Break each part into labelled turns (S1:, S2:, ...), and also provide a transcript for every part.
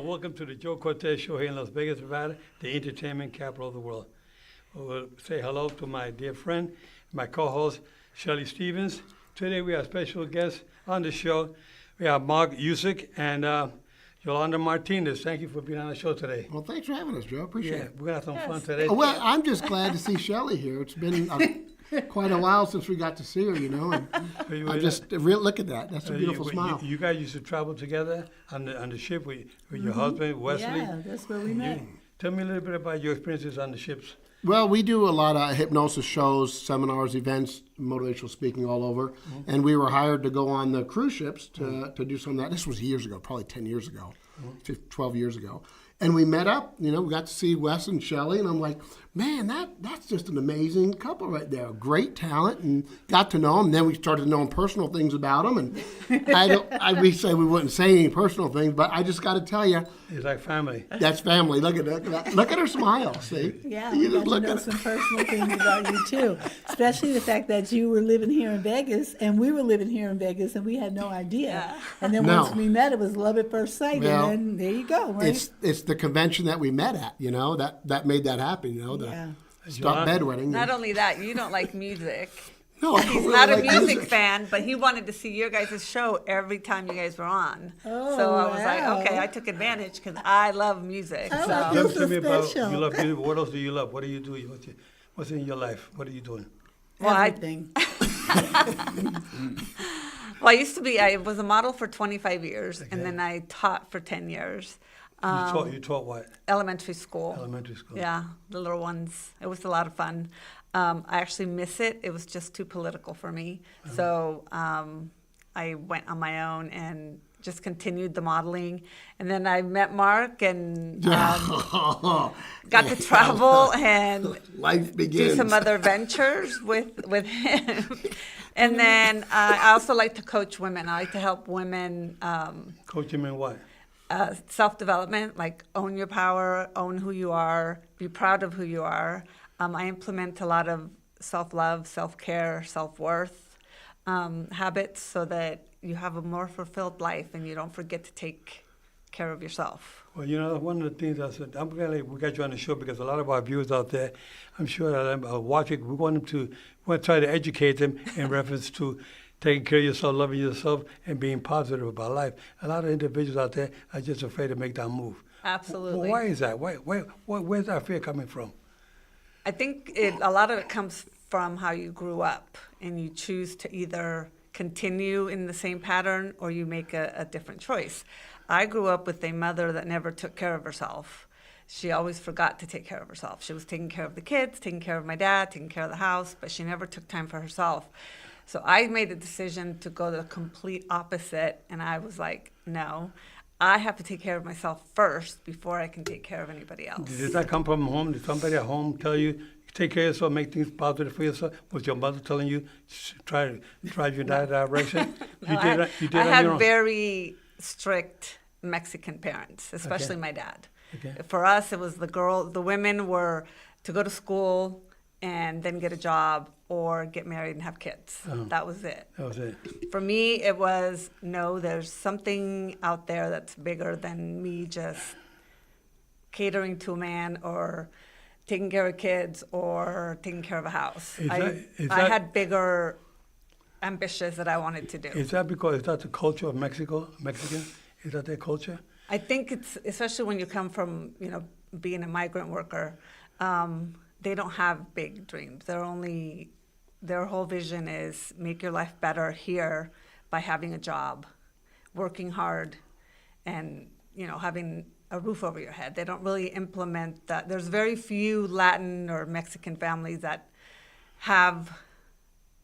S1: welcome to the Joe Cortez Show here in Las Vegas, Nevada, the entertainment capital of the world. We'll say hello to my dear friend, my co-host, Shelley Stevens. Today we have special guests on the show. We have Mark Yuzuik and Yolanda Martinez. Thank you for being on the show today.
S2: Well, thanks for having us, Joe. Appreciate it.
S1: We're going to have some fun today.
S2: Well, I'm just glad to see Shelley here. It's been quite a while since we got to see her, you know. And I just look at that. That's a beautiful smile.
S1: You guys used to travel together on the ship with your husband, Wesley.
S3: Yeah, that's where we met.
S1: Tell me a little bit about your experiences on the ships.
S2: Well, we do a lot of hypnosis shows, seminars, events, motivational speaking all over. Mm-hmm. And we were hired to go on the cruise ships to do some of that. This was years ago, probably 10 years ago, 12 years ago. And we met up, you know, we got to see Wes and Shelley, and I'm like, man, that's just an amazing couple right there. Great talent, and got to know them. And then we started knowing personal things about them. And we say we wouldn't say any personal things, but I just got to tell you.
S1: It's like family.
S2: That's family. Look at that. Look at her smile, see?
S3: Yeah, we got to know some personal things about you, too. Especially the fact that you were living here in Vegas, and we were living here in Vegas, and we had no idea. Yeah. And then once we met, it was love at first sight,
S2: well,
S3: and then there you go, right?
S2: It's the convention that we met at, you know, that made that happen, you know, the stop bedwetting.
S4: Not only that, you don't like music.
S2: No, I don't
S4: He's
S2: really
S4: not a
S2: like
S4: music fan, but he wanted to see your guys' show every time you guys were on.
S3: Oh,
S4: so I was like,
S3: wow.
S4: okay, I took advantage because I love music.
S3: Oh,
S4: so.
S3: I feel
S1: Tell me about
S3: special.
S1: you love music. What else do you love? What do you do? What's in your life? What are you doing?
S4: Well,
S3: Everything.
S4: Well, I was a model for 25 years, and then I taught for 10 years.
S1: You taught what?
S4: Elementary school.
S1: Elementary school.
S4: Yeah, the little ones. It was a lot of fun. I actually miss it. It was just too political for me. So I went on my own and just continued the modeling. And then I met Mark and got to travel and
S2: life begins.
S4: do some other ventures with him. And then I also like to coach women. I like to help women.
S1: Coach him in what?
S4: Self-development, like own your power, own who you are, be proud of who you are. I implement a lot of self-love, self-care, self-worth habits so that you have a more fulfilled life and you don't forget to take care of yourself.
S1: Well, you know, one of the things I said, I'm glad we got you on the show because a lot of our viewers out there, I'm sure that are watching, we want to try to educate them in reference to taking care of yourself, loving yourself, and being positive about life. A lot of individuals out there are just afraid to make that move.
S4: Absolutely.
S1: Well, why is that? Where's that fear coming from?
S4: I think a lot of it comes from how you grew up, and you choose to either continue in the same pattern or you make a different choice. I grew up with a mother that never took care of herself. She always forgot to take care of herself. She was taking care of the kids, taking care of my dad, taking care of the house, but she never took time for herself. So I made a decision to go the complete opposite, and I was like, no, I have to take care of myself first before I can take care of anybody else.
S1: Did that come from home? Did somebody at home tell you, take care of yourself, make things positive for yourself? Was your mother telling you, try to drive you in that direction?
S4: No,
S1: You did
S4: I
S1: on
S4: had
S1: your own?
S4: very strict Mexican parents, especially my dad.
S1: Okay.
S4: For us, it was the women were to go to school and then get a job or get married and have kids. That was it.
S1: That was it.
S4: For me, it was, no, there's something out there that's bigger than me just catering to a man or taking care of kids or taking care of a house. I had bigger ambitions that I wanted to do.
S1: Is that the culture of Mexican? Is that their culture?
S4: I think it's, especially when you come from, being a migrant worker, they don't have big dreams. Their whole vision is make your life better here by having a job, working hard, and, having a roof over your head. They don't really implement that. There's very few Latin or Mexican families that have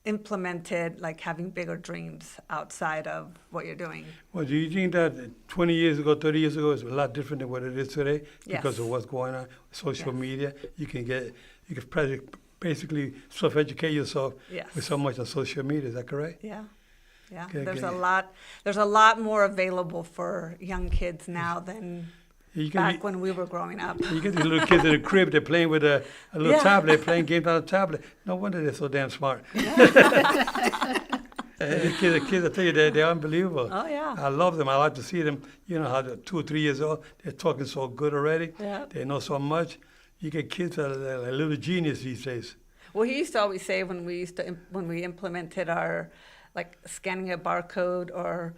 S4: implemented like having bigger dreams outside of what you're doing.
S1: Well, do you think that 20 years ago, 30 years ago is a lot different than what it is today because of what's going on, social media? You can basically self-educate yourself with so much on social media. Is that correct?
S4: Yeah. There's a lot more available for young kids now than back when we were growing up.
S1: You get these little kids in the crib, they're playing with a little tablet, playing games on a tablet. No wonder they're so damn smart. The kids, I tell you, they're unbelievable.
S4: Oh, yeah.
S1: I love them. I like to see them. You know how they're 2 or 3 years old, they're talking so good already.
S4: Yeah.
S1: They know so much. You get kids that are like little genius these days.
S4: Well, he used to always say when we implemented our, like, scanning a barcode or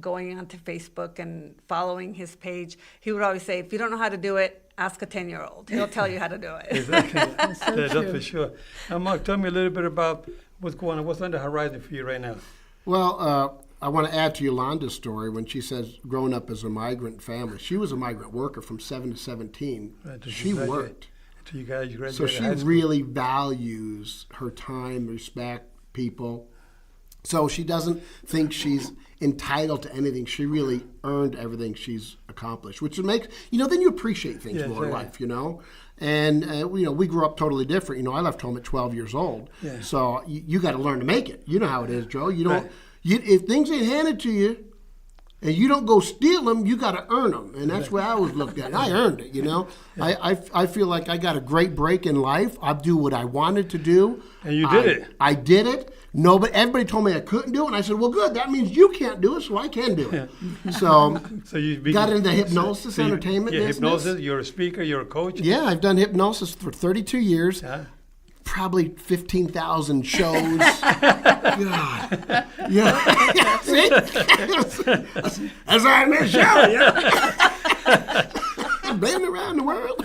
S4: going onto Facebook and following his page, he would always say, if you don't know how to do it, ask a 10-year-old. He'll tell you how to do it.
S1: Exactly.
S3: That's so
S1: That's
S3: true.
S1: for sure. Now, Mark, tell me a little bit about what's going on. What's on the horizon for you right now?
S2: Well, I want to add to Yolanda's story when she says growing up as a migrant family. She was a migrant worker from 7 to 17.
S1: Right, till
S2: She
S1: you graduate-
S2: worked.
S1: Until you guys graduated
S2: So she
S1: high school.
S2: really values her time, respect people. So she doesn't think she's entitled to anything. She really earned everything she's accomplished, which makes, then you appreciate things
S1: Yeah,
S2: more in
S1: exactly.
S2: life, And, we grew up totally different. I left home at 12 years old.
S1: Yeah.
S2: So you got to learn to make it. You know how it is, Joe. You don't,
S1: Right.
S2: if things ain't handed to you, and you don't go steal them, you got to earn them. And that's where I always looked at it. I earned it, I feel like I got a great break in life. I do what I wanted to do.
S1: And you did it.
S2: I did it. Everybody told me I couldn't do it. And I said, well, good. That means you can't do it, so I can do it. So
S1: So you
S2: got into hypnosis, entertainment
S1: Yeah,
S2: business.
S1: hypnosis. You're a speaker. You're a coach.
S2: Yeah, I've done hypnosis for 32 years.
S1: Yeah.
S2: Probably 15,000 shows. God. Yeah. See? That's how I met Shelley. I've been around the world.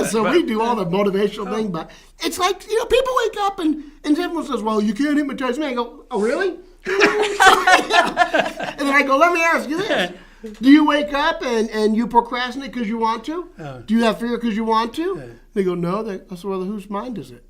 S2: So we do all the motivational thing, but it's like, people wake up and everyone says, well, you can't hypnotize me. I go, oh, really? And then I go, let me ask you this. Do you wake up and you procrastinate because you want to? Do you have fear because you want to? They go, no. I said, well, whose mind is it?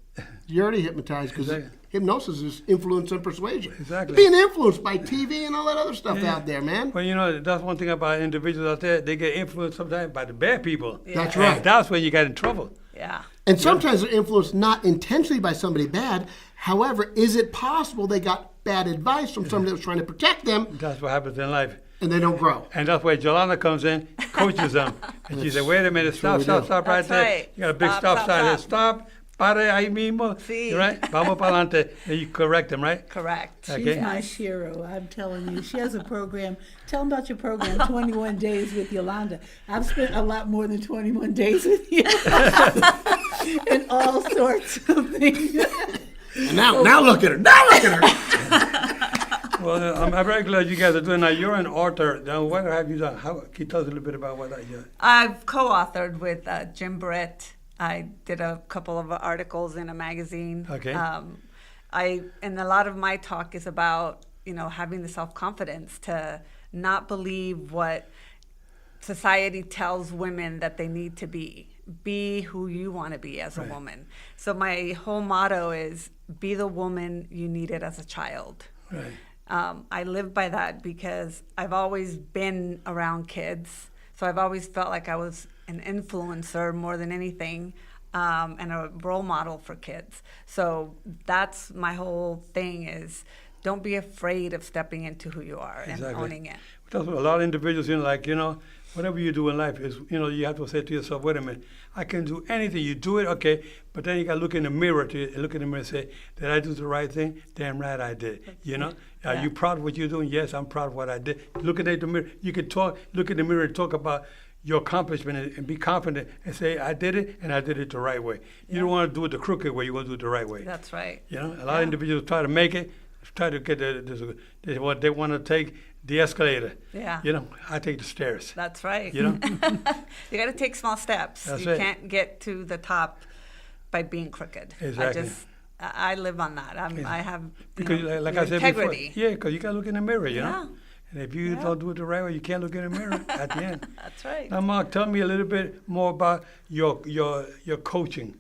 S2: You're already hypnotized because
S1: Exactly.
S2: hypnosis is influence and persuasion.
S1: Exactly.
S2: Being influenced by TV and all that other stuff out there, man.
S1: Well, that's one thing about individuals out there. They get influenced sometimes by the bad people.
S4: Yeah.
S2: That's right.
S1: And that's when you get in trouble.
S4: Yeah.
S2: And sometimes they're influenced not intentionally by somebody bad. However, is it possible they got bad advice from somebody that was trying to protect them
S1: That's what happens in life.
S2: and they don't grow?
S1: And that's why Yolanda comes in, coaches them. And she said, wait a minute, stop right
S4: That's
S1: there.
S4: right.
S1: You got a big
S4: Stop,
S1: stop sign there. Stop. Pare ahí mismo.
S4: Sí.
S1: Right? Vamos para adelante. And you correct them, right?
S4: Correct.
S1: Okay.
S3: She's my hero, I'm telling you. She has a program. Tell them about your program, 21 Days with Yolanda. I've spent a lot more than 21 days with you in all sorts of things.
S2: And now look at her. Now look at her.
S1: Well, I'm very glad you guys are doing that. You're an author. Now, what have you done? Can you tell us a little bit about what that you
S4: I've co-authored with Jim Brett. I did a couple of articles in a magazine.
S1: Okay.
S4: And a lot of my talk is about, having the self-confidence to not believe what society tells women that they need to be. Be who you want to be as a woman. So my whole motto is be the woman you needed as a child.
S1: Right.
S4: I live by that because I've always been around kids. So I've always felt like I was an influencer more than anything, and a role model for kids. So that's my whole thing is don't be afraid of stepping into who you are and owning it.
S1: That's what a lot of individuals, whatever you do in life is, you have to say to yourself, wait a minute, I can do anything. You do it, okay, but then you got to look in the mirror and say, did I do the right thing? Damn right I did. Are you proud of what you're doing? Yes, I'm proud of what I did. Look at the mirror. You can look in the mirror and talk about your accomplishment and be confident and say, I did it and I did it the right way. You don't want to do it the crooked way. You want to do it the right way.
S4: That's right.
S1: A lot of individuals try to make it, try to get what they want to take the escalator.
S4: Yeah.
S1: I take the stairs.
S4: That's right.
S1: You
S4: got to take small steps.
S1: That's
S4: You
S1: it.
S4: can't get to the top by being crooked.
S1: Exactly.
S4: I live on that. I have
S1: Because like I said
S4: integrity.
S1: before, because you got to look in the mirror,
S4: Yeah.
S1: And if you don't do it the right way, you can't look in the mirror at the end.
S4: That's right.
S1: Now, Mark, tell me a little bit more about your coaching.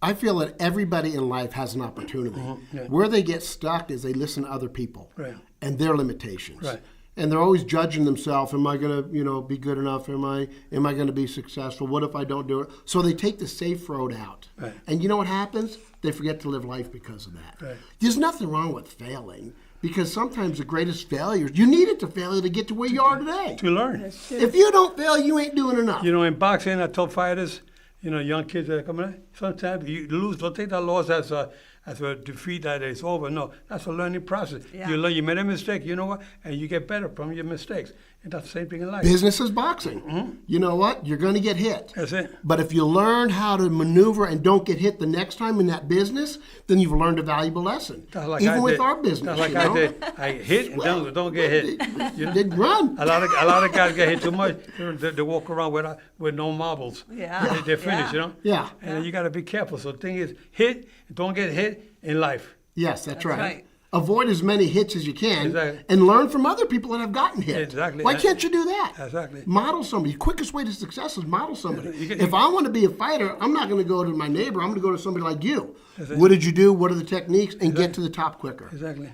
S2: I feel that everybody in life has an opportunity.
S1: Yeah.
S2: Where they get stuck is they listen to other people
S1: Right.
S2: and their limitations.
S1: Right.
S2: And they're always judging themselves. Am I going to, be good enough? Am I going to be successful? What if I don't do it? So they take the safe road out.
S1: Right.
S2: And you know what happens? They forget to live life because of that.
S1: Right.
S2: There's nothing wrong with failing because sometimes the greatest failures, you needed to fail to get to where you are today.
S1: To learn.
S3: That's true.
S2: If you don't fail, you ain't doing enough.
S1: In boxing, I tell fighters, young kids that are coming in, sometimes you lose. Don't take that loss as a defeat that it's over. No, that's a learning process.
S4: Yeah.
S1: You learn, you made a mistake, you know what? And you get better from your mistakes. And that's the same thing in life.
S2: Business is boxing. You know what? You're going to get hit.
S1: That's it.
S2: But if you learn how to maneuver and don't get hit the next time in that business, then you've learned a valuable lesson.
S1: That's like
S2: Even
S1: I
S2: with
S1: did.
S2: our business,
S1: That's like I did. I hit and don't get hit.
S2: You did run.
S1: A lot of guys get hit too much. They walk around with no marbles.
S4: Yeah.
S1: They're finished,
S4: Yeah.
S2: Yeah.
S1: And then you got to be careful. So the thing is, hit, don't get hit in life.
S2: Yes, that's right.
S4: right.
S2: Avoid as many hits as you can
S1: Exactly.
S2: and learn from other people that have gotten hit.
S1: Exactly.
S2: Why can't you do that?
S1: Exactly.
S2: Model somebody. The quickest way to success is model somebody.
S1: You can-
S2: If I want to be a fighter, I'm not going to go to my neighbor. I'm going to go to somebody like you.
S1: Exactly.
S2: What did you do? What are the techniques? And get to the top quicker.
S1: Exactly.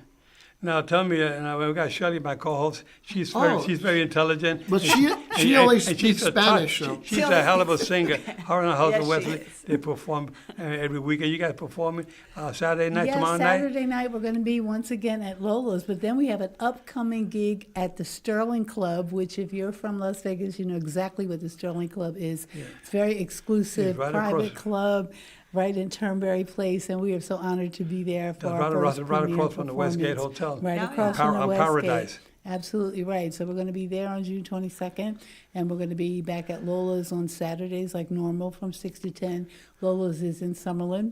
S1: Now tell me, we got Shelley, my co-host. She's
S2: Oh.
S1: very intelligent.
S2: But she only speaks Spanish, so.
S1: She's a hell of a singer. Her and her husband
S4: Yes, she
S1: Wesley,
S4: is.
S1: they perform every weekend. You guys performing Saturday night,
S3: Yes,
S1: tomorrow night.
S3: Saturday night we're going to be once again at Lola's, but then we have an upcoming gig at the Sterling Club, which if you're from Las Vegas, you know exactly what the Sterling Club is. It's very exclusive,
S1: It's right
S3: private
S1: across-
S3: club, right in Turnberry Place, and we are so honored to be there for
S1: That's
S3: our
S1: right
S3: first
S1: across
S3: premiere
S1: from the Westgate
S3: performance.
S1: Hotel.
S3: Right
S4: Yeah,
S3: across
S1: yeah.
S3: from the
S1: On
S3: Westgate.
S1: Paradise.
S3: Absolutely right. So we're going to be there on June 22nd, and we're going to be back at Lola's on Saturdays like normal from 6 to 10. Lola's is in Summerlin.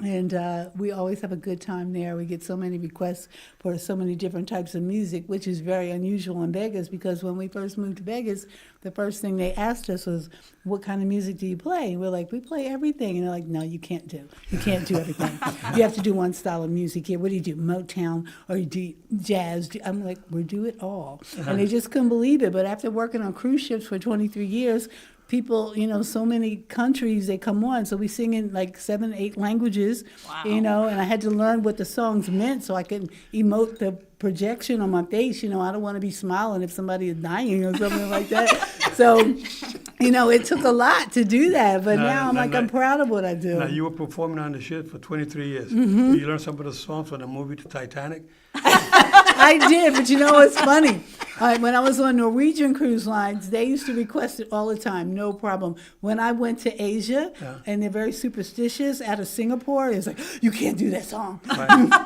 S3: And we always have a good time there. We get so many requests for so many different types of music, which is very unusual in Vegas because when we first moved to Vegas, the first thing they asked us was, what kind of music do you play? And we're like, we play everything. And they're like, no, you can't do everything. You have to do one style of music here. What do you do, Motown or you do jazz? I'm like, we do it all. And they just couldn't believe it. But after working on cruise ships for 23 years, people, so many countries, they come on. So we sing in like 7, 8 languages, and I had to learn what the songs meant so I could emote the projection on my face. I don't want to be smiling if somebody is dying or something like that. So, it took a lot to do that. But now I'm proud of what I do.
S1: Now, you were performing on the ship for 23 years.
S3: Mm-hmm.
S1: You learned some of the songs from the movie The Titanic.
S3: I did, but it's funny. When I was on Norwegian cruise lines, they used to request it all the time, no problem. When I went to Asia, and they're very superstitious, out of Singapore, it was like, you can't do that song.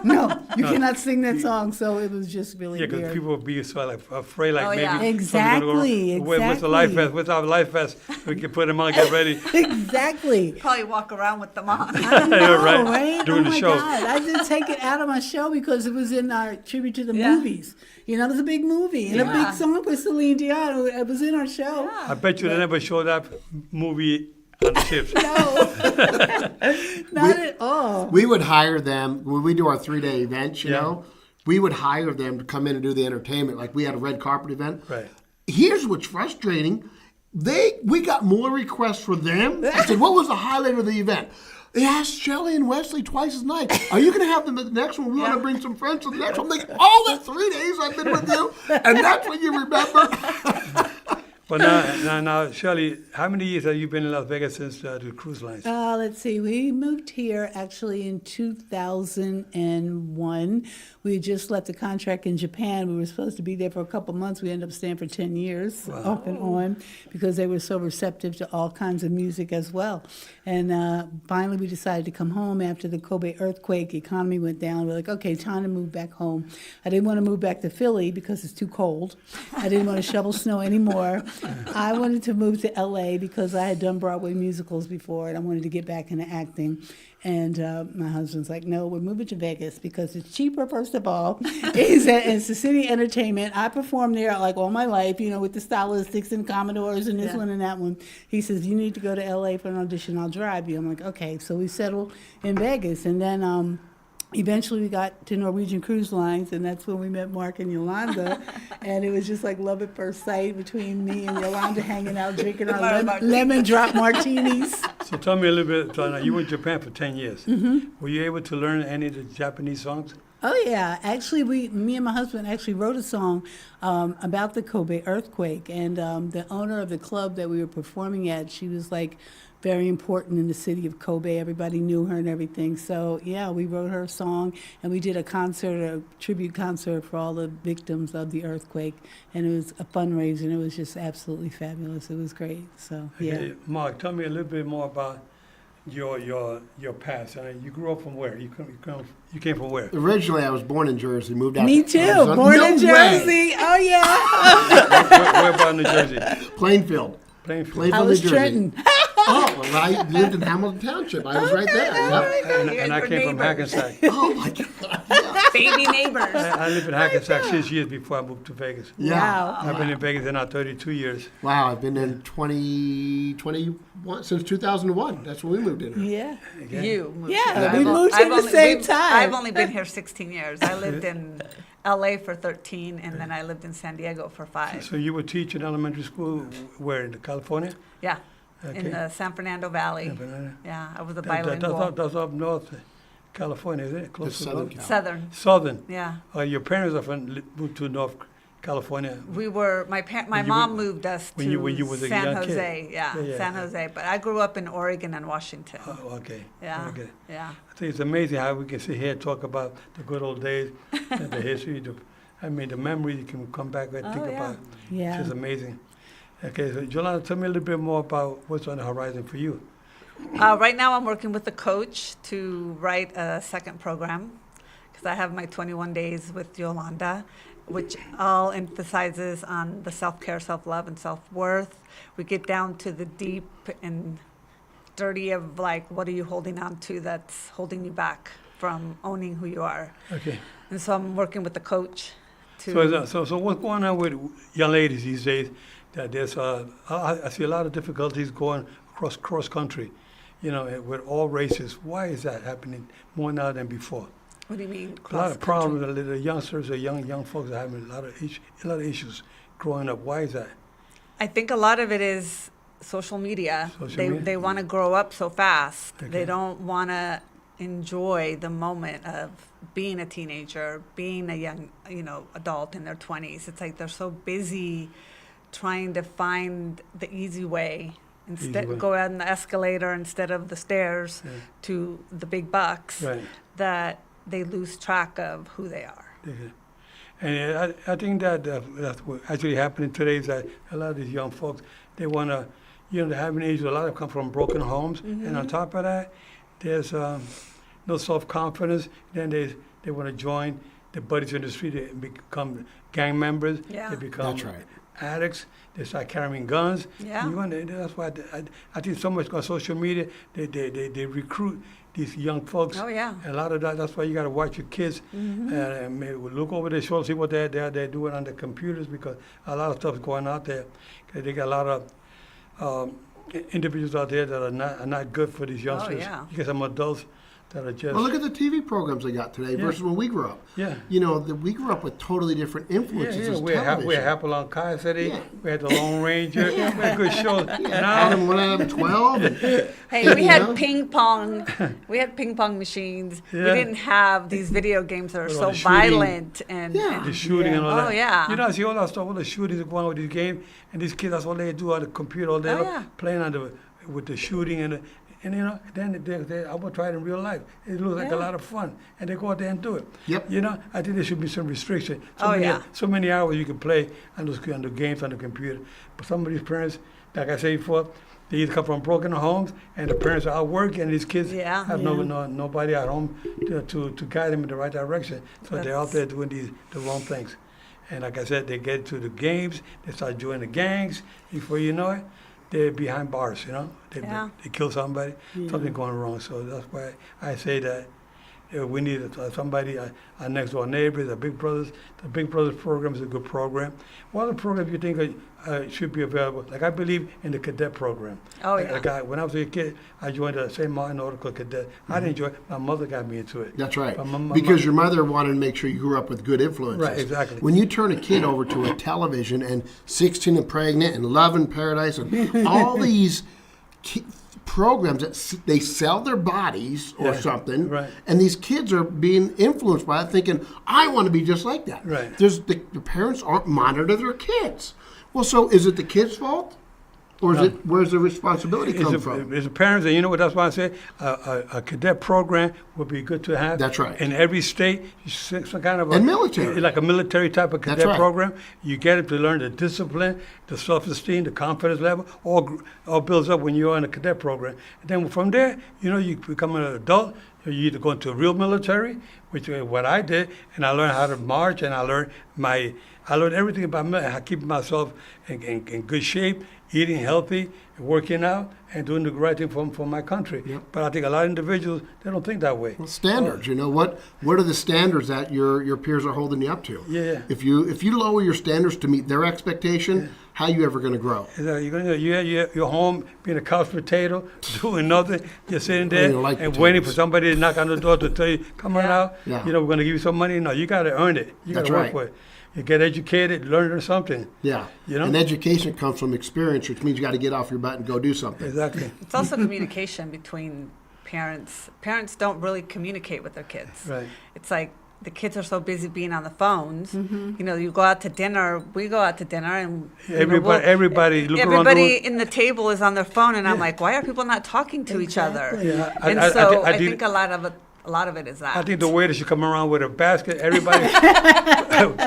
S3: No, you cannot sing that song. So it was just really
S1: Yeah, because
S3: weird.
S1: people would be so afraid, like
S4: Oh,
S1: maybe
S4: yeah.
S1: something's gonna go wrong.
S3: Exactly,
S1: With the life
S3: exactly.
S1: vest, with our life vest, we can put them on, get ready.
S3: Exactly.
S4: Probably walk around with them on.
S3: I know,
S1: Right,
S3: right?
S1: during
S3: Oh
S1: the
S3: my
S1: show.
S3: God. I didn't take it out of my show because it was in our tribute to the
S4: Yeah.
S3: movies. It was a big movie and a
S4: Yeah.
S3: big song with Celine Dion. It was in our show.
S1: I bet you they never showed that movie on the ships.
S3: No, not at all.
S2: We would hire them when we do our 3-day events, you
S1: Yeah.
S2: know. We would hire them to come in and do the entertainment. Like we had a red carpet event.
S1: Right.
S2: Here's what's frustrating. We got more requests for them. I said, what was the highlight of the event? They asked Shelley and Wesley twice as night. Are you going to have them at the next one? We want to bring some friends to the next one. I'm like, all the 3 days I've been with you, and that's what you remember.
S1: But now, Shirley, how many years have you been in Las Vegas since the cruise lines?
S3: Let's see. We moved here actually in 2001. We had just left the contract in Japan. We were supposed to be there for a couple months. We ended up staying for 10 years off and on because they were so receptive to all kinds of music as well. And finally, we decided to come home after the Kobe earthquake. The economy went down. We're like, okay, time to move back home. I didn't want to move back to Philly because it's too cold. I didn't want to shovel snow anymore. I wanted to move to LA because I had done Broadway musicals before and I wanted to get back into acting. And my husband's like, no, we're moving to Vegas because it's cheaper, first of all. It's the city entertainment. I performed there like all my life, with the stylistics and Commodores and this one and that one. He says, you need to go to LA for an audition. I'll drive you. I'm like, okay. So we settled in Vegas. And then eventually we got to Norwegian Cruise Lines, and that's when we met Mark and Yolanda. And it was just like love at first sight between me and Yolanda hanging out, drinking our lemon drop martinis.
S1: So tell me a little bit, now you were in Japan for 10 years. Mm-hmm. Were you able to learn any of the Japanese songs?
S3: Oh, yeah. Actually, me and my husband actually wrote a song about the Kobe earthquake. And the owner of the club that we were performing at, she was like, very important in the city of Kobe. Everybody knew her and everything. So, yeah, we wrote her a song, and we did a tribute concert for all the victims of the earthquake. And it was a fundraiser, and it was just absolutely fabulous. It was great. So, yeah.
S1: Okay, Mark, tell me a little bit more about your past. You grew up from where? You came from where?
S2: Originally, I was born in Jersey, moved out.
S3: Me
S2: to
S3: too.
S2: Arizona.
S3: Born
S2: No
S3: in
S2: way.
S3: Jersey. Oh, yeah.
S1: Where about New Jersey?
S2: Plainfield.
S1: Plainfield.
S3: I
S2: New
S3: was
S2: Jersey.
S3: Trenton.
S2: Oh, well, I lived in Hamilton Township. I was right there. Yep.
S1: And I
S4: Your
S1: came from
S4: neighbors.
S1: Hackensack.
S2: Oh my God. Yeah.
S4: Baby neighbors.
S1: I lived in Hackensack 6 years before I moved to Vegas.
S2: Yeah.
S3: Wow.
S1: I've been in Vegas now 32 years.
S2: Wow, I've been in 21 since 2001. That's when we moved in here.
S3: Yeah.
S1: Okay?
S4: You moved
S3: Yeah,
S4: here.
S3: we
S4: I've
S3: moved
S4: o-
S3: here
S4: I've
S3: the same
S4: we've-
S3: time.
S4: I've only been here 16 years. I lived in LA for 13, and then I lived in San Diego for 5.
S1: So you were teaching elementary school where, in California?
S4: Yeah,
S1: Okay.
S4: in the San Fernando Valley.
S1: San Fernando.
S4: Yeah, I was a
S1: That's
S4: bilingual.
S1: that's up north, California, is it? Close
S2: It's
S1: to
S2: Southern
S1: north?
S2: Cal.
S4: Southern,
S1: Southern.
S4: yeah.
S1: Your parents are moved to North California.
S4: We were, my
S1: When you
S4: mom
S1: were-
S4: moved us
S1: when you was
S4: to
S1: a
S4: San
S1: young kid.
S4: Jose. Yeah,
S1: Yeah, yeah.
S4: San Jose. But I grew up in Oregon and Washington.
S1: Oh, okay.
S4: Yeah,
S1: Okay.
S4: yeah.
S1: I think it's amazing how we can sit here and talk about the good old days, and the history, the memories you can come back and
S4: Oh,
S1: think
S4: yeah.
S1: about.
S3: Yeah.
S1: It's just amazing. Okay, so Yolanda, tell me a little bit more about what's on the horizon for you.
S4: Right now, I'm working with the coach to write a second program because I have my 21 days with Yolanda, which all emphasizes on the self-care, self-love, and self-worth. We get down to the deep and dirty of like, what are you holding on to that's holding you back from owning who you are?
S1: Okay.
S4: And so I'm working with the coach to.
S1: So what's going on with young ladies these days? That there's I see a lot of difficulties going cross country, with all races. Why is that happening more now than before?
S4: What do you mean?
S1: A lot of
S4: cross-country?
S1: problems. The youngsters, the young folks are having a lot of issues growing up. Why is that?
S4: I think a lot of it is social media.
S1: Social
S4: they
S1: media?
S4: they want to grow up so fast.
S1: Okay.
S4: They don't want to enjoy the moment of being a teenager, being a young, adult in their 20s. It's like they're so busy trying to find the easy way. Instead,
S1: way.
S4: go on the escalator instead of the stairs
S1: Yeah.
S4: to the big bucks.
S1: Right.
S4: That they lose track of who they are.
S1: And I think that's what actually happening today is that a lot of these young folks, they want to, they have an age, a lot of them come from broken homes. And on top of that, there's no self-confidence. Then they want to join the buddies in the street. They become gang members.
S4: Yeah.
S1: They become
S2: That's right.
S1: addicts. They start carrying guns.
S4: Yeah.
S1: That's why I think so much on social media, they recruit these young folks.
S4: Oh, yeah.
S1: And a lot of that's why you got to watch your kids and maybe look over their shoulders, see what they're doing on the computers, because a lot of stuff's going out there. 'Cause they got a lot of individuals out there that are not good for these youngsters.
S4: yeah.
S1: You get some adults that are just
S2: Well, look at the TV programs they got today versus when we grew up.
S1: yeah.
S2: We grew up with totally different influences as
S1: We had
S2: television.
S1: Hapalong Cassidy,
S2: Yeah.
S1: we had the Lone Ranger, we had good shows. Now,
S2: Adam 1 Adam 12.
S4: Hey, we
S2: You
S4: had
S2: know?
S4: ping pong. We had ping pong machines.
S1: Yeah.
S4: We didn't have these video games that are
S1: With all
S4: so
S1: the shooting.
S4: violent and,
S2: Yeah.
S1: the
S4: and
S1: shooting and all
S4: Oh,
S1: that.
S4: yeah.
S1: I see all that stuff, all the shootings that go on with these games, and these kids, that's all they do on the computer all day,
S4: Oh, yeah.
S1: playing with the shooting and then I will try it in real life. It looks like a
S4: Yeah.
S1: lot of fun, and they go out there and do it.
S2: Yep.
S1: I think there should be some restriction.
S4: Oh,
S1: So many hours you can play on the games on the computer. But some of these parents, like I said before, they either come from broken homes, and the parents are out working, and these kids
S4: Yeah.
S1: have
S3: Yeah.
S1: nobody at home to guide them in the right direction. So they're out
S4: That's-
S1: there doing the wrong things. And like I said, they get to the games, they start joining the gangs. Before you know it, they're behind bars,
S4: Yeah.
S1: They kill somebody, something going wrong. So that's why I say that we need somebody, our next door neighbors, our big brothers. The Big Brothers program is a good program. What other programs you think should be available? Like I believe in the cadet program.
S4: Oh, yeah.
S1: When I was a kid, I joined the St. Martin Nautical Cadet. I didn't enjoy it. My mother got me into it.
S2: That's right.
S1: But my
S2: Because your mother wanted to make sure you grew up with good influences.
S1: Right, exactly.
S2: When you turn a kid over to a television and 16 and Pregnant and Love in Paradise and all these programs that they sell their bodies or
S1: Yeah,
S2: something,
S1: right.
S2: and these kids are being influenced by it, thinking, I want to be just like that.
S1: Right.
S2: The parents aren't monitor their kids. Well, so is it the kids' fault? Or is it, where's the responsibility come
S1: It's
S2: from?
S1: the parents, and you know what, that's why I say a cadet program would be good to have.
S2: That's right.
S1: In every state, some kind of
S2: And military.
S1: like a military type of
S2: That's
S1: cadet
S2: right.
S1: program. You get them to learn the discipline, the self-esteem, the confidence level, all builds up when you're in a cadet program. And then from there, you become an adult. You either go into a real military, which is what I did, and I learned how to march, and I learned everything about keeping myself in good shape, eating healthy, working out, and doing the right thing for my country.
S2: Yep.
S1: But I think a lot of individuals, they don't think that way.
S2: Well, standards. What are the standards that your peers are holding you up to?
S1: Yeah.
S2: If you lower your standards to meet their expectation, how are you ever going to grow?
S1: You're home being a couch potato, doing nothing, just sitting there
S2: You like
S1: and waiting for
S2: potatoes.
S1: somebody to knock on the door to tell you, come on out.
S2: Yeah.
S1: We're going to give you some money. No, you got to earn it. You got
S2: That's
S1: to work
S2: right.
S1: for it. You get educated, learn something.
S2: Yeah.
S1: You know?
S2: And education comes from experience, which means you got to get off your butt and go do something.
S1: Exactly.
S4: It's also communication between parents. Parents don't really communicate with their kids.
S1: Right.
S4: It's like the kids are so busy being on the phones. You go out to dinner. We go out to dinner, and
S1: Everybody look around the
S4: everybody
S1: room.
S4: in the table is on their phone, and I'm like, why are people not talking to each other?
S3: Exactly.
S1: Yeah,
S4: And I think a lot of it is that.
S1: I think the waiter should come around with a basket. Everybody,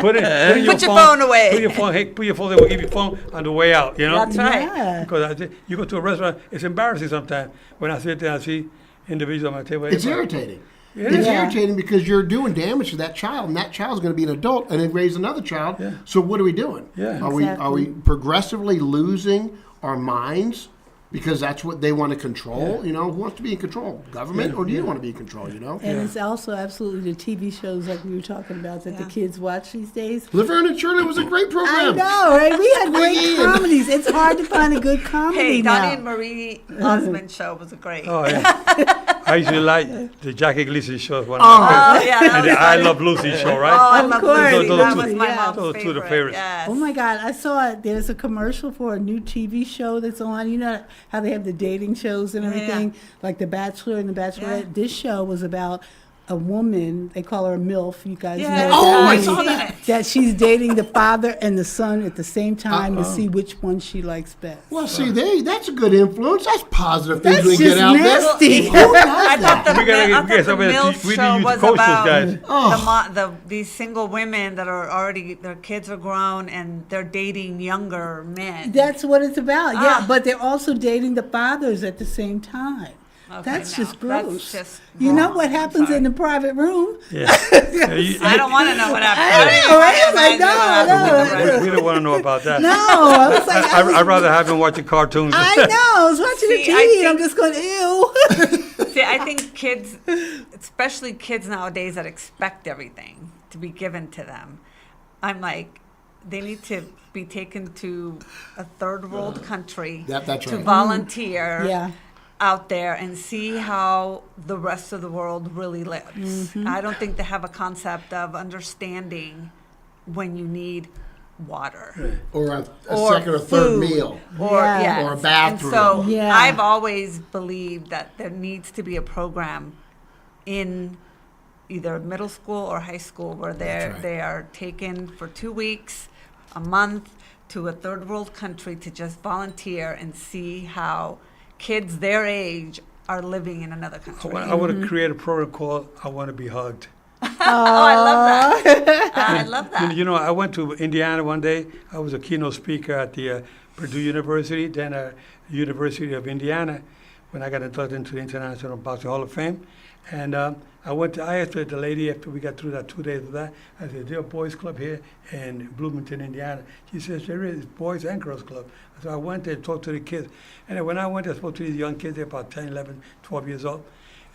S1: put your
S4: phone away.
S1: Put your phone. Hey, put your phone. They will give you phone on the way out.
S4: That's right.
S3: Yeah.
S1: Because you go to a restaurant, it's embarrassing sometimes when I sit there and see individuals on my table.
S2: It's irritating.
S1: It
S2: It's
S1: is.
S2: irritating because you're doing damage to that child, and that child's going to be an adult and then raise another child.
S1: Yeah.
S2: So what are we doing?
S1: Yeah.
S2: Are we progressively losing our minds because that's what they want to control?
S1: Yeah.
S2: Who wants to be in control? Government, or do you want to be in control?
S3: And it's also absolutely the TV shows like we were talking about that the kids watch these days.
S2: Laverne and Shirley was a great
S3: I
S2: program.
S3: know, right? We had great
S2: Again.
S3: comedies. It's hard to find a good comedy
S4: Hey,
S3: now.
S4: Donnie and Marie Osmond show was great.
S1: Oh yeah. I usually like the Jackie Gleason show. One of
S2: Oh.
S1: my favorites.
S4: Yeah, that
S1: And the
S4: was
S1: I
S4: funny.
S1: Love Lucy show,
S4: Oh,
S1: right?
S4: I
S3: Of
S4: love
S3: course.
S4: Lucy.
S1: Those
S4: That
S1: two-
S4: was my
S3: yeah.
S4: mom's
S1: those two are the
S4: favorite.
S1: favorites.
S4: Yes.
S3: Oh my God! I saw there's a commercial for a new TV show that's on. You know how they have the dating shows and
S4: Yeah.
S3: everything, like The Bachelor and The Bachelorette.
S4: Yeah.
S3: This show was about a woman. They call her a MILF. You guys
S4: Yeah.
S3: know
S2: Oh,
S3: that.
S2: I saw
S4: seen
S2: that.
S4: it.
S3: That she's dating the father and the son at the same time to see which one she likes best.
S2: Well, see, that's a good influence. That's positive things
S3: That's
S2: we get
S3: just
S2: out
S3: nasty.
S2: there. Who does
S4: I thought
S2: that?
S4: the,
S1: We gotta
S4: I
S1: get
S4: thought the
S1: somebody to
S4: MILF
S1: teach- we
S4: show
S1: need to
S4: was
S1: coach those
S4: about
S1: guys.
S2: Oh.
S4: these single women that are already, their kids are grown and they're dating younger men.
S3: That's what it's about. Yeah,
S4: Ah.
S3: but they're also dating the fathers at the same time.
S4: Okay,
S3: That's
S4: no,
S3: just
S4: that's
S3: gross.
S4: just
S3: You know
S4: wrong.
S3: what
S4: I'm
S3: happens
S4: sorry.
S3: in the private room?
S1: Yeah.
S4: I don't want to know what happened.
S3: I know, right? Like, no.
S1: We don't want to know about that.
S3: No, I was like,
S1: I'd rather have him watching cartoons.
S3: I know. I was watching
S4: See,
S3: the
S4: I
S3: TV and I'm
S4: think-
S3: just going, ew.
S4: See, I think kids, especially kids nowadays that expect everything to be given to them, I'm like, they need to be taken to a third world country
S2: That's
S4: to
S2: right.
S4: volunteer
S3: Yeah.
S4: out there and see how the rest of the world really lives. I don't think they have a concept of understanding when you need water.
S2: Or a
S4: Or
S2: second or third
S4: food.
S2: meal.
S4: Or,
S3: Yeah.
S4: yes.
S2: Or a bathroom.
S4: And so
S3: Yeah.
S4: I've always believed that there needs to be a program in either middle school or high school where
S2: right.
S4: they are taken for 2 weeks, a month to a third world country to just volunteer and see how kids their age are living in another country.
S1: I want to create a program called I Want to Be Hugged.
S4: Oh, I love that. I love that.
S1: You know, I went to Indiana one day. I was a keynote speaker at the Purdue University, then University of Indiana, when I got inducted into the International Boxing Hall of Fame. And I asked the lady after we got through that 2 days of that, I said, is there a boys club here in Bloomington, Indiana? She says, there is, boys and girls club. So I went there and talked to the kids. And then when I went there, I spoke to these young kids, they're about 10, 11, 12 years old.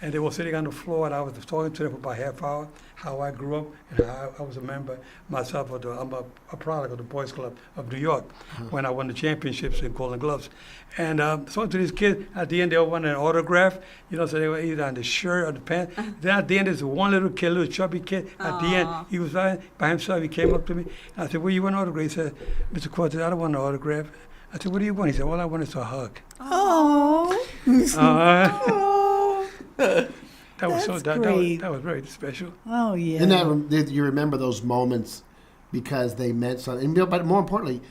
S1: And they were sitting on the floor, and I was talking to them for about a half hour, how I grew up, and how I was a member myself of I'm a product of the Boys Club of New York when I won the championships in Golden Gloves. And so to these kids, at the end, they all wanted an autograph, so they were either on the shirt or the pants. Then at the end, there's one little kid, little chubby kid. At the end, he was by himself. He came up to me. I said, well, you want an autograph? He said, Mr. Cortez, I don't want an autograph. I said, what do you want? He said, all I want is a hug.
S3: Oh.
S1: That was
S3: That's
S1: that
S3: great.
S1: was very special.
S3: Oh, yeah.
S2: And you remember those moments because they meant something. But more importantly,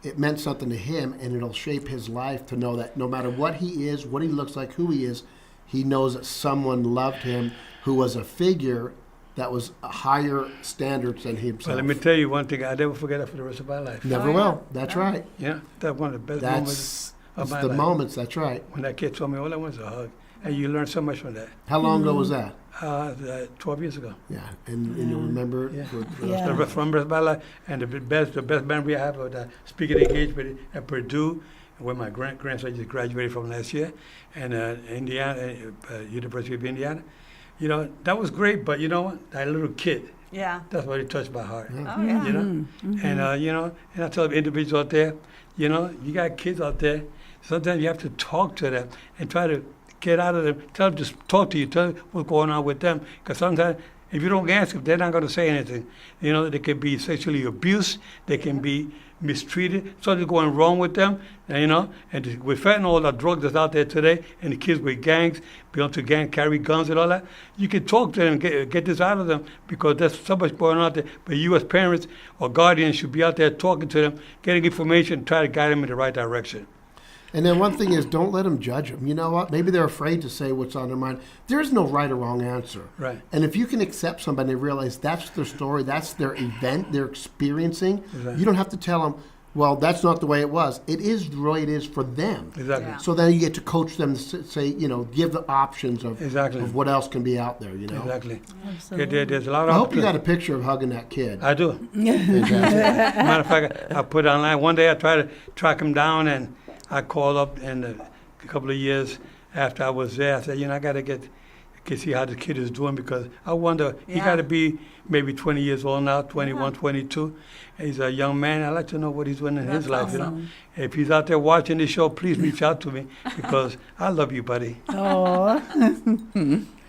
S2: it meant something to him, and it'll shape his life to know that no matter what he is, what he looks like, who he is, he knows that someone loved him who was a figure that was a higher standards than himself.
S1: Well, let me tell you one thing. I'll never forget that for the rest of my life.
S2: Never will. That's right.
S1: Yeah, that's one of the best moments of
S2: That's
S1: my
S2: the
S1: life.
S2: moments. That's right.
S1: When that kid told me all I want is a hug. And you learn so much from that.
S2: How long ago was that?
S1: 12 years ago.
S2: Yeah, and you'll remember it
S1: Yeah.
S2: for
S3: Yeah.
S1: From the rest of my life. And the best memory I have of the speaking engagement at Purdue, where my grandson just graduated from last year, and Indiana, University of Indiana. You know, that was great, but you know what? That little kid,
S4: Yeah.
S1: that's what touched my heart.
S4: Oh, yeah.
S1: You know? And, you know, and I tell individuals out there, you know, you got kids out there, sometimes you have to talk to them and try to get out of them, tell them to talk to you, tell them what's going on with them. Because sometimes if you don't ask them, they're not going to say anything. You know, they can be sexually abused, they can be mistreated, something's going wrong with them, and, you know, and with fentanyl, the drug that's out there today, and the kids with gangs, belong to gang, carry guns and all that, you can talk to them, get this out of them, because there's so much going on out there. But you as parents or guardians should be out there talking to them, getting information, try to guide them in the right direction.
S2: And then one thing is, don't let them judge them. You know what? Maybe they're afraid to say what's on their mind. There's no right or wrong answer.
S1: Right.
S2: And if you can accept somebody and realize that's their story, that's their event they're experiencing,
S1: Exactly.
S2: you don't have to tell them, well, that's not the way it was. It is the way it is for them.
S1: Exactly.
S4: Yeah.
S2: So then you get to coach them to say, you know, give the options of,
S1: Exactly.
S2: of what else can be out there, you know.
S1: Exactly.
S3: Absolutely.
S1: There's a lot of
S2: I hope you got
S1: opportunity.
S2: a picture of hugging that kid.
S1: I do.
S2: Fantastic.
S1: Matter of fact, I put it online. One day I tried to track him down, and I called up, and a couple of years after I was there, I said, you know, I got to see how the kid is doing, because I wonder, he
S4: Yeah.
S1: got to be maybe 20 years old now, 21, 22. He's a young man. I'd like to know what he's doing in his
S4: That's
S1: life, you know.
S4: awesome.
S1: If he's out there watching this show, please reach out to me, because I love you, buddy.
S3: Oh,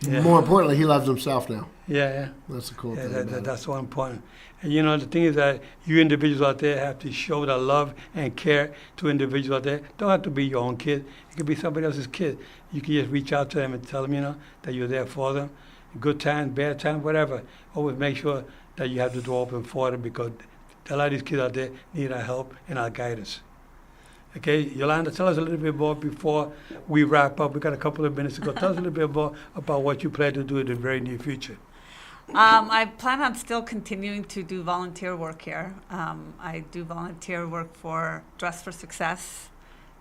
S1: Yeah.
S2: More importantly, he loves himself now.
S1: Yeah.
S2: That's the cool
S1: Yeah,
S2: thing about it.
S1: that's so important. And you know, the thing is that you individuals out there have to show the love and care to individuals out there. Don't have to be your own kid. It could be somebody else's kid. You can just reach out to them and tell them, you know, that you're there for them. Good times, bad times, whatever. Always make sure that you have the door open for them, because a lot of these kids out there need our help and our guidance. Okay, Yolanda, tell us a little bit more before we wrap up. We got a couple of minutes to go. Tell us a little bit more about what you plan to do in the very near future.
S4: I plan on still continuing to do volunteer work here. I do volunteer work for Dress for Success,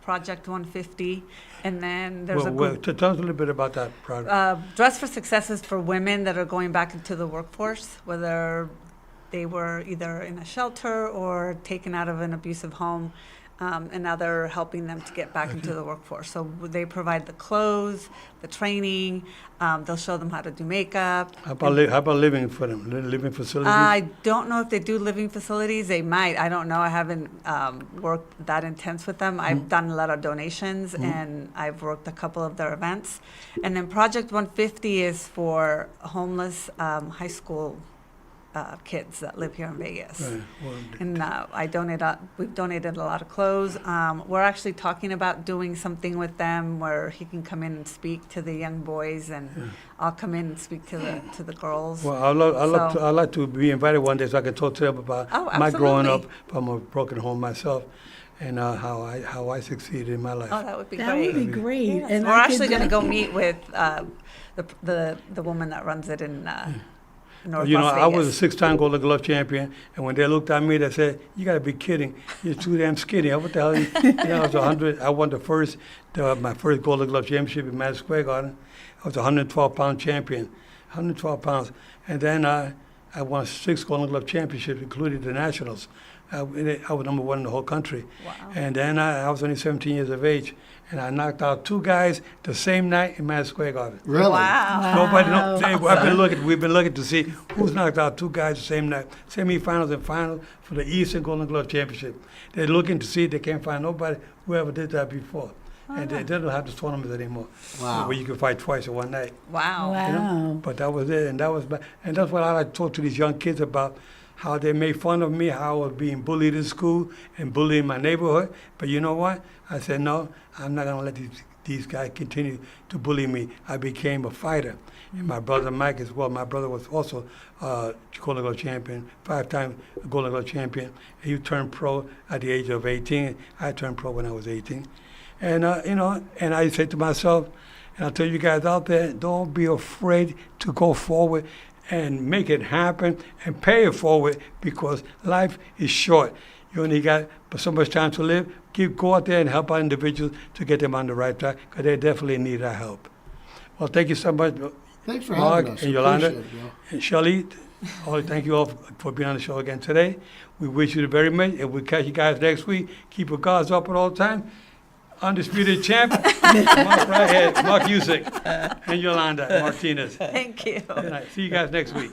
S4: Project 150, and then there's a group.
S1: Tell us a little bit about that project.
S4: Dress for Success is for women that are going back into the workforce, whether they were either in a shelter or taken out of an abusive home. And now they're helping them to get back into the workforce. So they provide the clothes, the training. They'll show them how to do makeup.
S1: How about living for them? Living facilities?
S4: I don't know if they do living facilities. They might. I don't know. I haven't worked that intense with them. I've done a lot of donations, and I've worked a couple of their events. And then Project 150 is for homeless high school kids that live here in Vegas.
S1: Right. Well,
S4: And we've donated a lot of clothes. We're actually talking about doing something with them where he can come in and speak to the young boys, and I'll come in and speak to the girls.
S1: well, I'd like to be invited one day so I can talk to them about
S4: Oh,
S1: my growing up
S4: absolutely.
S1: from a broken home myself, and how I succeeded in my life.
S4: Oh, that would be
S3: that
S4: great.
S3: would be great.
S4: Yes.
S3: And
S4: We're
S3: I
S4: actually
S3: could
S4: going to go meet with the woman that runs it in North
S1: You know,
S4: Las
S1: I was a
S4: Vegas.
S1: 6-time Golden Glove champion, and when they looked at me, they said, "You got to be kidding! You're too damn skinny." What the hell? I was 100. I won my first Golden Glove championship in Madison Square Garden. I was a 112-pound champion, 112 pounds, and then I won 6 Golden Glove championships, including the nationals. I was number 1 in the whole country.
S4: Wow.
S1: And then I was only 17 years of age, and I knocked out 2 guys the same night in Madison Square Garden.
S2: Really?
S4: Wow.
S1: Nobody knows. We've been looking to see who's knocked out 2 guys the same night, semifinals and finals for the Eastern Golden Glove Championship. They're looking to see if they can't find nobody who ever did that before. And they don't have the tournaments anymore,
S2: Wow.
S1: where you can fight twice in one night.
S4: Wow.
S3: Wow.
S1: You know? But that was it, and that's what I like to talk to these young kids about. How they made fun of me, how I was being bullied in school and bullied in my neighborhood. But you know what? I said, no, I'm not going to let these these guys continued to bully me. I became a fighter. And my brother Mike as well. My brother was also Golden Glove champion, 5-time Golden Glove champion. He turned pro at the age of 18. I turned pro when I was 18. And, you know, and I say to myself, and I tell you guys out there, don't be afraid to go forward and make it happen and pay it forward, because life is short. You only got so much time to live. Go out there and help out individuals to get them on the right track, because they definitely need our help. Well, thank you so much,
S2: Thanks for
S1: Mark
S2: having us.
S1: and Yolanda
S2: Appreciate it, Bill.
S1: and Shelley. Thank you all for being on the show again today. We wish you very much, and we'll catch you guys next week. Keep your guards up at all time. Undisputed champ, Mark right here, Mark Yuzuik, and Yolanda Martinez.
S4: Thank you.
S1: Good night. See you guys next week.